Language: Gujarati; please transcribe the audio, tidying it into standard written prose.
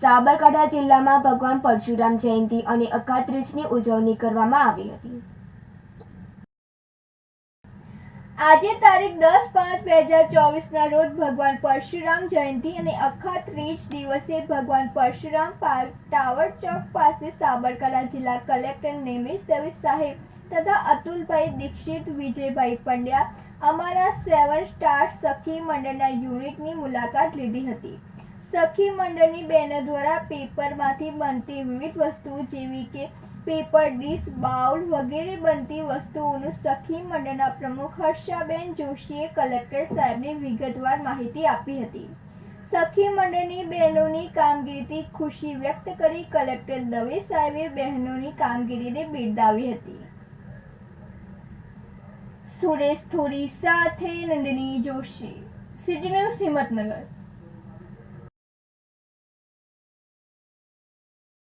સાબરકાંઠા જિલ્લામાં ભગવાન પરશુરામ જયંતિ અને અખાત્રીજની ઉજવણી કરવામાં આવી હતી। આજે તારીખ 10/5/2024 રોજ ભગવાન પરશુરામ જયંતિ અને અખાત્રીજ દિવસે ભગવાન પરશુરામ પાર્ક ટાવર ચોક પાસે સાબરકાંઠા જિલ્લા કલેક્ટર નેમિષ દવે સાહેબ તથા અતુલભાઈ દીક્ષિત, વિજયભાઈ પંડ્યા, અમારા 7 સ્ટાર સખી મંડળના યુનિટની મુલાકાત લીધી હતી। સખી મંડળની બહેનો દ્વારા પેપરમાંથી બનતી વિવિધ વસ્તુઓ જેવી કે પેપર ડીશ, બાઉલ વગેરે બનતી વસ્તુઓનું સખી મંડળના પ્રમુખ હર્ષાબેન જોશીએ કલેક્ટર સાહેબને વિગતવાર માહિતી આપી હતી। સખી મંડળની બહેનોની કામગીરીથી ખુશી વ્યક્ત કરી કલેક્ટર દવે સાહેબે બહેનોની કામગીરીને બિરદાવી હતી। સુરેશ થોરી સાથે નંદિની જોશી, સિટી ન્યૂઝ, હિંમતનગર।